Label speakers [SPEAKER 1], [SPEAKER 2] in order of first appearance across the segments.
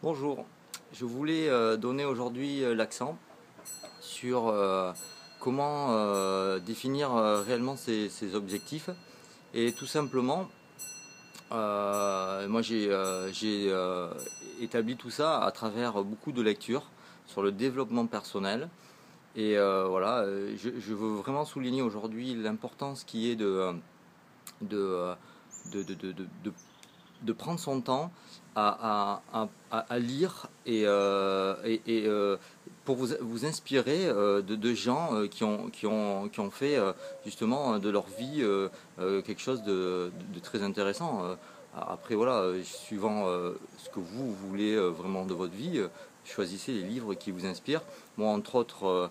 [SPEAKER 1] Bonjour, je voulais donner aujourd'hui l'accent sur comment définir réellement ses objectifs. Et tout simplement, moi j'ai établi tout ça à travers beaucoup de lectures sur le développement personnel. Et voilà, je veux vraiment souligner aujourd'hui l'importance qui est de, de, de, de, de- de prendre son temps à lire pour vous inspirer de gens qui ont fait justement de leur vie quelque chose de très intéressant. Après voilà, suivant ce que vous voulez vraiment de votre vie, choisissez les livres qui vous inspirent. Moi, entre autres,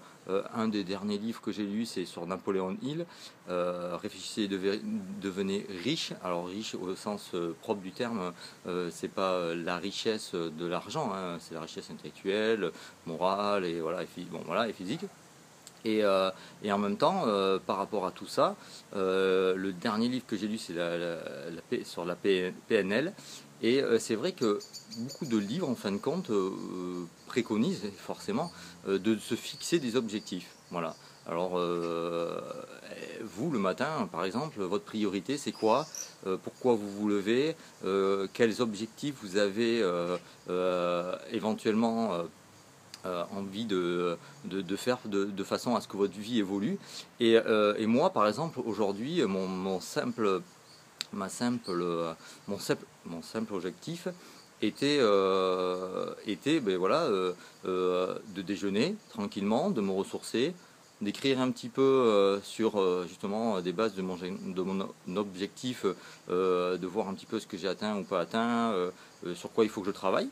[SPEAKER 1] un des derniers livres que j'ai lu, c'est sur Napoléon Hill. Réfléchissez et devenez riche. Alors riche au sens propre du terme, c'est pas la richesse de l'argent, hein, c'est la richesse intellectuelle, morale et voilà, et physique. Et en même temps, par rapport à tout ça, le dernier livre que j'ai lu, c'est sur la PNL. Et c'est vrai que beaucoup de livres, en fin de compte, préconisent forcément de se fixer des objectifs. Voilà. Alors, vous, le matin, par exemple, votre priorité, c'est quoi? Pourquoi vous vous levez? Quels objectifs vous avez éventuellement envie de faire de façon à ce que votre vie évolue. Et moi, par exemple, aujourd'hui, ma simple, mon simple objectif était ben voilà, de déjeuner tranquillement, de me ressourcer, d'écrire un petit peu sur justement des bases de mon objectif, de voir un petit peu ce que j'ai atteint ou pas atteint, sur quoi il faut que je travaille.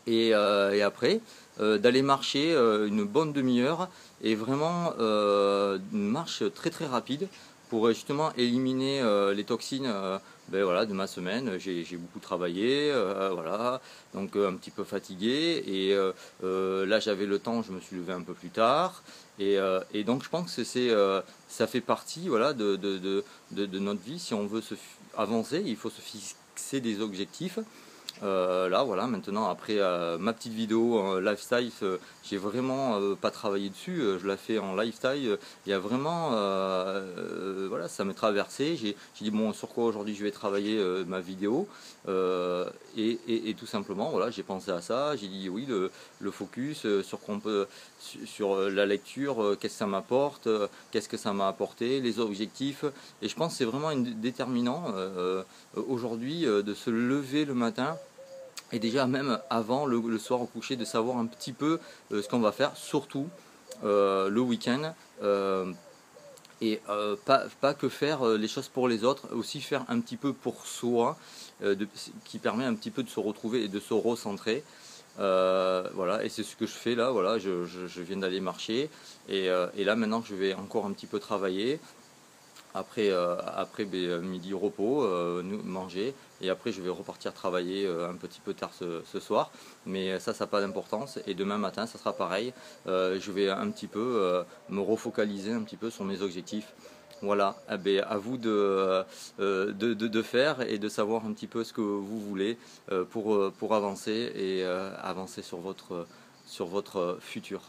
[SPEAKER 1] Et après, d'aller marcher une bonne demi-heure et vraiment une marche très très rapide pour justement éliminer les toxines ben voilà, de ma semaine. J'ai beaucoup travaillé, voilà, donc un petit peu fatigué et là j'avais le temps, je me suis levé un peu plus tard et donc je pense que ça fait partie voilà, de notre vie. Si on veut avancer, il faut se fixer des objectifs. Là voilà, maintenant après ma petite vidéo en lifestyle, j'ai vraiment pas travaillé dessus, je la fais en lifestyle. Il y a vraiment voilà, ça m'est traversé, j'ai dit bon, sur quoi aujourd'hui je vais travailler ma vidéo, et tout simplement voilà, j'ai pensé à ça, j'ai dit oui, le focus sur qu'on peut sur la lecture, qu'est-ce que ça m'apporte, qu'est-ce que ça m'a apporté, les objectifs. Et je pense que c'est vraiment déterminant aujourd'hui de se lever le matin et déjà même avant le soir au coucher de savoir un petit peu ce qu'on va faire, surtout le week-end. Pas que faire les choses pour les autres, aussi faire un petit peu pour soi, qui permet un petit peu de se retrouver et de se recentrer. Voilà, et c'est ce que je fais là, voilà, je viens d'aller marcher et là maintenant je vais encore un petit peu travailler. Après midi repos, manger, et après je vais repartir travailler un petit peu tard ce soir, mais ça n'a pas d'importance, et demain matin ça sera pareil. Je vais un petit peu me refocaliser un petit peu sur mes objectifs. Voilà, eh bien, à vous de faire et de savoir un petit peu ce que vous voulez pour avancer et avancer sur votre futur.